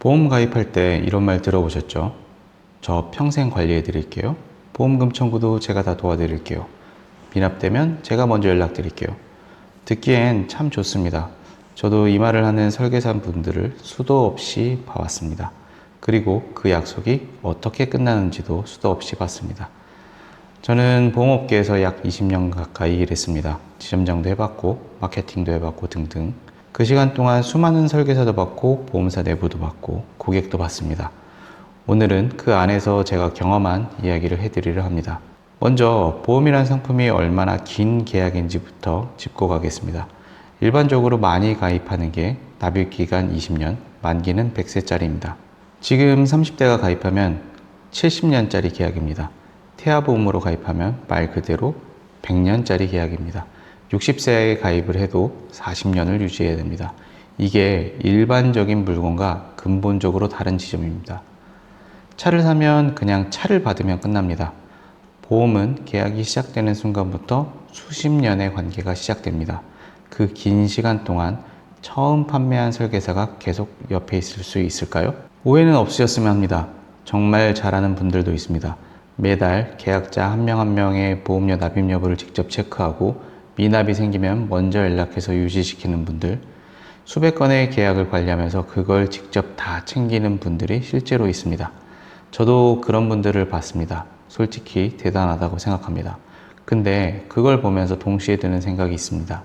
보험 가입할 때 이런 말 들어보셨죠? 저 평생 관리해 드릴게요. 보험금 청구도 제가 다 도와드릴게요. 미납되면 제가 먼저 연락드릴게요. 듣기엔 참 좋습니다. 저도 이 말을 하는 설계사 분들을 수도 없이 봐왔습니다. 그리고 그 약속이 어떻게 끝나는지도 수도 없이 봤습니다. 저는 보험업계에서 약 20년 가까이 일했습니다. 지점장도 해봤고 마케팅도 해봤고 등등. 그 시간 동안 수많은 설계사도 봤고 보험사 내부도 봤고 고객도 봤습니다. 오늘은 그 안에서 제가 경험한 이야기를 해드리려 합니다. 먼저 보험이란 상품이 얼마나 긴 계약인지부터 짚고 가겠습니다. 일반적으로 많이 가입하는 게 납입기간 20년, 만기는 100세짜리입니다. 지금 30대가 가입하면 70년짜리 계약입니다. 태아보험으로 가입하면 말 그대로 100년짜리 계약입니다. 60세에 가입을 해도 40년을 유지해야 됩니다. 이게 일반적인 물건과 근본적으로 다른 지점입니다. 차를 사면 그냥 차를 받으면 끝납니다. 보험은 계약이 시작되는 순간부터 수십 년의 관계가 시작됩니다. 그 긴 시간 동안 처음 판매한 설계사가 계속 옆에 있을 수 있을까요? 오해는 없으셨으면 합니다. 정말 잘하는 분들도 있습니다. 매달 계약자 한 명 한 명의 보험료 납입 여부를 직접 체크하고 미납이 생기면 먼저 연락해서 유지시키는 분들, 수백 건의 계약을 관리하면서 그걸 직접 다 챙기는 분들이 실제로 있습니다. 저도 그런 분들을 봤습니다. 솔직히 대단하다고 생각합니다. 근데 그걸 보면서 동시에 드는 생각이 있습니다.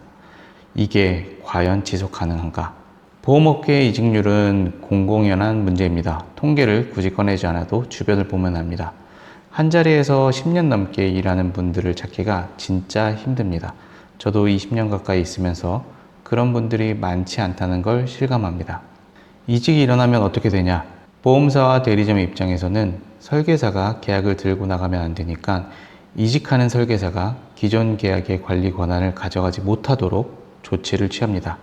이게 과연 지속 가능한가? 보험업계의 이직률은 공공연한 문제입니다. 통계를 굳이 꺼내지 않아도 주변을 보면 압니다. 한 자리에서 10년 넘게 일하는 분들을 찾기가 진짜 힘듭니다. 저도 20년 가까이 있으면서 그런 분들이 많지 않다는 걸 실감합니다. 이직이 일어나면 어떻게 되냐? 보험사와 대리점의 입장에서는 설계사가 계약을 들고 나가면 안 되니까 이직하는 설계사가 기존 계약의 관리 권한을 가져가지 못하도록 조치를 취합니다.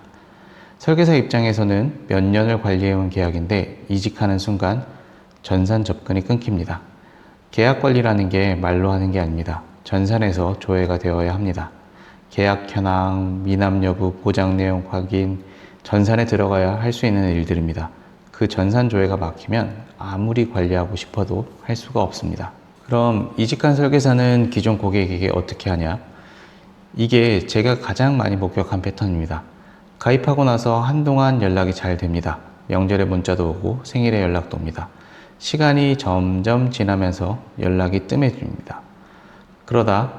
설계사 입장에서는 몇 년을 관리해온 계약인데 이직하는 순간 전산 접근이 끊깁니다. 계약 관리라는 게 말로 하는 게 아닙니다. 전산에서 조회가 되어야 합니다. 계약 현황, 미납 여부, 보장 내용 확인, 전산에 들어가야 할 수 있는 일들입니다. 그 전산 조회가 막히면 아무리 관리하고 싶어도 할 수가 없습니다. 그럼 이직한 설계사는 기존 고객에게 어떻게 하냐? 이게 제가 가장 많이 목격한 패턴입니다. 가입하고 나서 한동안 연락이 잘 됩니다. 명절에 문자도 오고 생일에 연락도 옵니다. 시간이 점점 지나면서 연락이 뜸해집니다. 그러다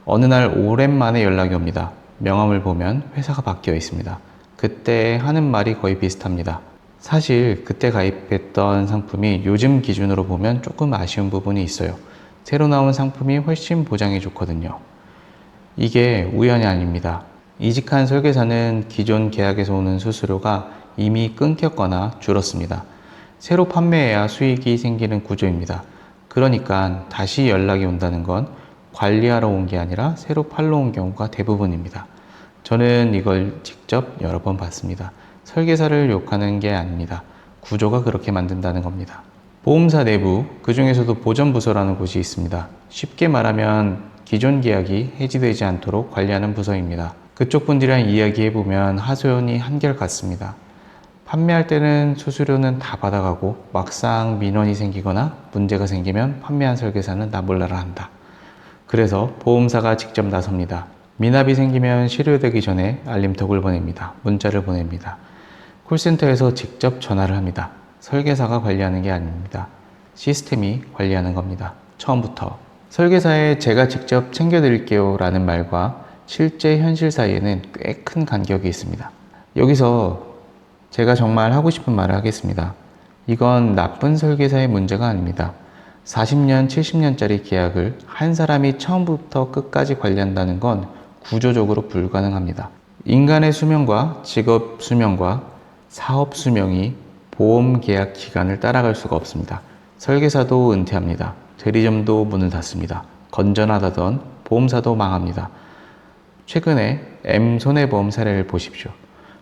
어느 날 오랜만에 연락이 옵니다. 명함을 보면 회사가 바뀌어 있습니다. 그때 하는 말이 거의 비슷합니다. 사실 그때 가입했던 상품이 요즘 기준으로 보면 조금 아쉬운 부분이 있어요. 새로 나온 상품이 훨씬 보장이 좋거든요. 이게 우연이 아닙니다. 이직한 설계사는 기존 계약에서 오는 수수료가 이미 끊겼거나 줄었습니다. 새로 판매해야 수익이 생기는 구조입니다. 그러니까 다시 연락이 온다는 건 관리하러 온 게 아니라 새로 팔러 온 경우가 대부분입니다. 저는 이걸 직접 여러 번 봤습니다. 설계사를 욕하는 게 아닙니다. 구조가 그렇게 만든다는 겁니다. 보험사 내부, 그 중에서도 보전부서라는 곳이 있습니다. 쉽게 말하면 기존 계약이 해지되지 않도록 관리하는 부서입니다. 그쪽 분들이랑 이야기해보면 하소연이 한결같습니다. 판매할 때는 수수료는 다 받아가고 막상 민원이 생기거나 문제가 생기면 판매한 설계사는 나 몰라라 한다. 그래서 보험사가 직접 나섭니다. 미납이 생기면 실효되기 전에 알림톡을 보냅니다. 문자를 보냅니다. 콜센터에서 직접 전화를 합니다. 설계사가 관리하는 게 아닙니다. 시스템이 관리하는 겁니다. 처음부터. 설계사에 제가 직접 챙겨드릴게요 라는 말과 실제 현실 사이에는 꽤 큰 간격이 있습니다. 여기서 제가 정말 하고 싶은 말을 하겠습니다. 이건 나쁜 설계사의 문제가 아닙니다. 40년, 70년짜리 계약을 한 사람이 처음부터 끝까지 관리한다는 건 구조적으로 불가능합니다. 인간의 수명과 직업 수명과 사업 수명이 보험 계약 기간을 따라갈 수가 없습니다. 설계사도 은퇴합니다. 대리점도 문을 닫습니다. 건전하다던 보험사도 망합니다. 최근에 M손해보험 사례를 보십시오.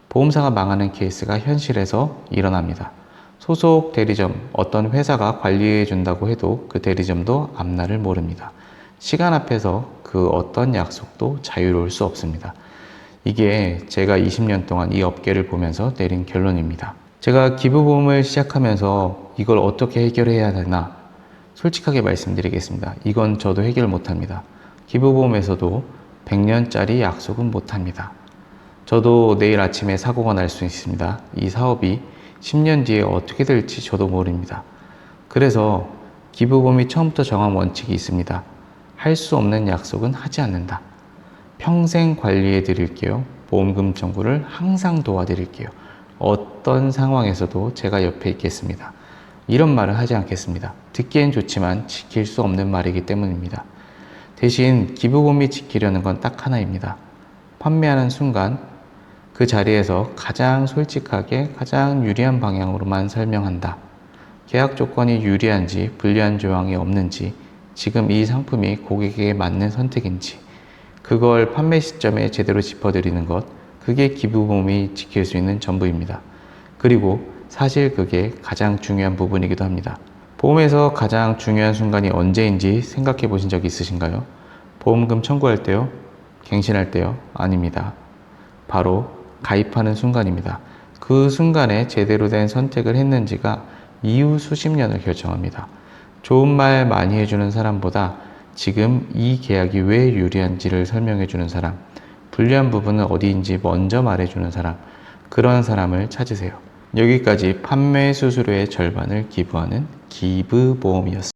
보험사가 망하는 케이스가 현실에서 일어납니다. 소속 대리점, 어떤 회사가 관리해 준다고 해도 그 대리점도 앞날을 모릅니다. 시간 앞에서 그 어떤 약속도 자유로울 수 없습니다. 이게 제가 20년 동안 이 업계를 보면서 내린 결론입니다. 제가 기부보험을 시작하면서 이걸 어떻게 해결해야 되나 솔직하게 말씀드리겠습니다. 이건 저도 해결 못합니다. 기부보험에서도 100년짜리 약속은 못합니다. 저도 내일 아침에 사고가 날 수 있습니다. 이 사업이 10년 뒤에 어떻게 될지 저도 모릅니다. 그래서 기부보험이 처음부터 정한 원칙이 있습니다. 할 수 없는 약속은 하지 않는다. 평생 관리해 드릴게요. 보험금 청구를 항상 도와드릴게요. 어떤 상황에서도 제가 옆에 있겠습니다. 이런 말을 하지 않겠습니다. 듣기엔 좋지만 지킬 수 없는 말이기 때문입니다. 대신 기부보험이 지키려는 건 딱 하나입니다. 판매하는 순간 그 자리에서 가장 솔직하게 가장 유리한 방향으로만 설명한다. 계약 조건이 유리한지 불리한 조항이 없는지, 지금 이 상품이 고객에게 맞는 선택인지, 그걸 판매 시점에 제대로 짚어드리는 것, 그게 기부보험이 지킬 수 있는 전부입니다. 그리고 사실 그게 가장 중요한 부분이기도 합니다. 보험에서 가장 중요한 순간이 언제인지 생각해 보신 적 있으신가요? 보험금 청구할 때요? 갱신할 때요? 아닙니다. 바로 가입하는 순간입니다. 그 순간에 제대로 된 선택을 했는지가 이후 수십 년을 결정합니다. 좋은 말 많이 해주는 사람보다 지금 이 계약이 왜 유리한지를 설명해주는 사람, 불리한 부분은 어디인지 먼저 말해주는 사람, 그런 사람을 찾으세요. 여기까지 판매 수수료의 절반을 기부하는 기부보험이었습니다.